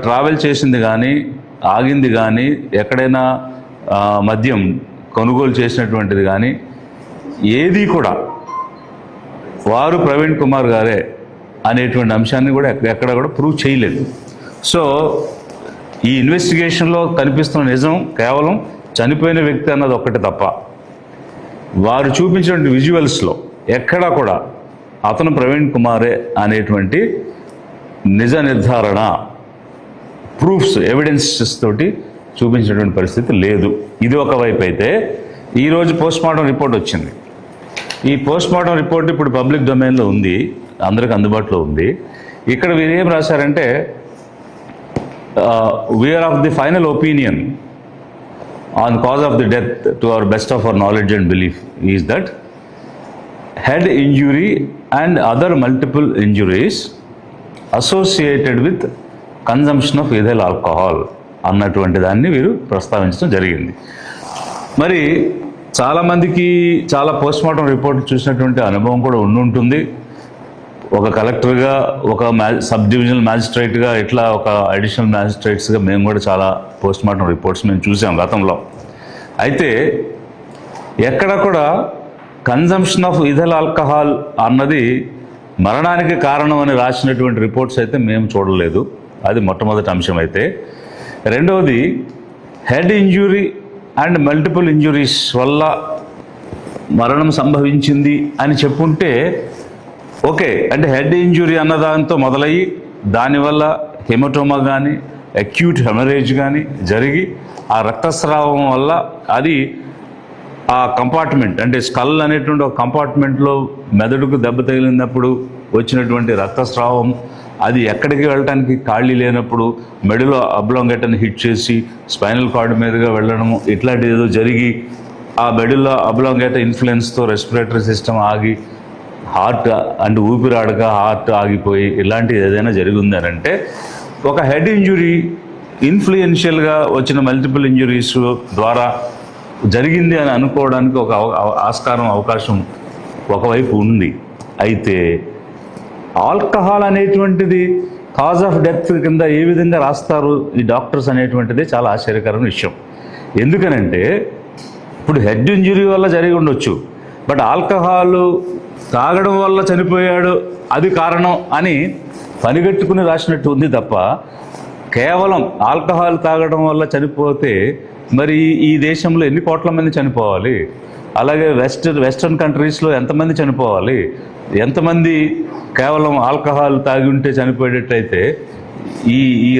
Travel చేసింది కానీ ఆగింది కానీ ఎక్కడైనా మద్యం కొనుగోలు చేసినటువంటిది కానీ ఏది కూడా వారు ప్రవీణ్ కుమార్ గారే అనేటువంటి అంశాన్ని కూడా ఎక్కడ కూడా ప్రూవ్ చేయలేదు. సో ఈ ఇన్వెస్టిగేషన్లో కనిపిస్తున్న నిజం కేవలం చనిపోయిన వ్యక్తి అన్నది ఒక్కటి తప్ప వారు చూపించినటువంటి విజువల్స్లో ఎక్కడా కూడా అతను ప్రవీణ్ కుమారే అనేటువంటి నిజ నిర్ధారణ ప్రూఫ్స్ ఎవిడెన్సెస్ తోటి చూపించినటువంటి పరిస్థితి లేదు. ఇది ఒకవైపు అయితే ఈరోజు పోస్ట్మార్టం రిపోర్ట్ వచ్చింది. ఈ పోస్ట్మార్టం రిపోర్ట్ ఇప్పుడు పబ్లిక్ డొమైన్లో ఉంది, అందరికి అందుబాటులో ఉంది. ఇక్కడ వీరు ఏం రాశారంటే we are of the final opinion on cause of the death to our best of our knowledge and belief is that head injury and other multiple injuries associated with consumption of ethyl alcohol అన్నటువంటి దాన్ని వీరు ప్రస్తావించడం జరిగింది. మరి చాలామందికి చాలా postmortem report చూసినటువంటి అనుభవం కూడా ఉండుంటుంది. ఒక కలెక్టర్గా, ఒక సబ్ డివిజనల్ మ్యాజిస్ట్రేట్గా, ఇట్లా ఒక అడిషనల్ మ్యాజిస్ట్రేట్స్గా మేము కూడా చాలా పోస్ట్మార్టం రిపోర్ట్స్ మేము చూసాం గతంలో. అయితే ఎక్కడ కూడా కన్జంప్షన్ ఆఫ్ ఇథైల్ ఆల్కహాల్ అన్నది మరణానికి కారణం అని రాసినటువంటి రిపోర్ట్స్ అయితే మేము చూడలేదు. అది మొట్టమొదటి అంశం. అయితే రెండవది head injury and multiple injuries వల్ల మరణం సంభవించింది అని చెప్పుంటే ఓకే. అంటే హెడ్ ఇంజురీ అన్నదాంతో మొదలయ్యి దానివల్ల హెమటోమా కానీ అక్యూట్ హెమరేజ్ కానీ జరిగి ఆ రక్తస్రావం వల్ల అది ఆ కంపార్ట్మెంట్ అంటే స్కల్ అనేటువంటి ఒక కంపార్ట్మెంట్లో మెదడుకు దెబ్బ తగిలినప్పుడు వచ్చినటువంటి రక్తస్రావం, అది ఎక్కడికి వెళ్ళటానికి ఖాళీ లేనప్పుడు మెడలో అబ్లాంగేటని హిట్ చేసి స్పైనల్ కార్డ్ మీదుగా వెళ్ళడము, ఇట్లాంటిది ఏదో జరిగి ఆ మెడలో అబ్లాంగేట ఇన్ఫ్లుయెన్స్తో రెస్పిరేటరీ సిస్టమ్ ఆగి హార్ట్ అండ్ ఊపిరాడక హార్ట్ ఆగిపోయి ఇలాంటిది ఏదైనా జరిగింది అని అంటే ఒక హెడ్ ఇంజురీ ఇన్ఫ్లుయెన్షియల్గా వచ్చిన మల్టిపుల్ ఇంజురీస్ ద్వారా జరిగింది అని అనుకోవడానికి ఒక అవకాశం ఒకవైపు ఉంది. అయితే ఆల్కహాల్ అనేటువంటిది కాజ్ ఆఫ్ డెత్ కింద ఏ విధంగా రాస్తారు ఈ డాక్టర్స్ అనేటువంటిది చాలా ఆశ్చర్యకరమైన విషయం. ఎందుకనంటే ఇప్పుడు హెడ్ ఇంజురీ వల్ల జరిగి ఉండొచ్చు, బట్ ఆల్కహాల్ తాగడం వల్ల చనిపోయాడు అది కారణం అని పనిగట్టుకుని రాసినట్టు ఉంది తప్ప కేవలం ఆల్కహాల్ తాగడం వల్ల చనిపోతే మరి ఈ దేశంలో ఎన్ని కోట్ల మంది చనిపోవాలి? అలాగే వెస్టర్న్ కంట్రీస్లో ఎంతమంది చనిపోవాలి? ఎంతమంది కేవలం ఆల్కహాల్ తాగి ఉంటే చనిపోయేటట్టయితే ఈ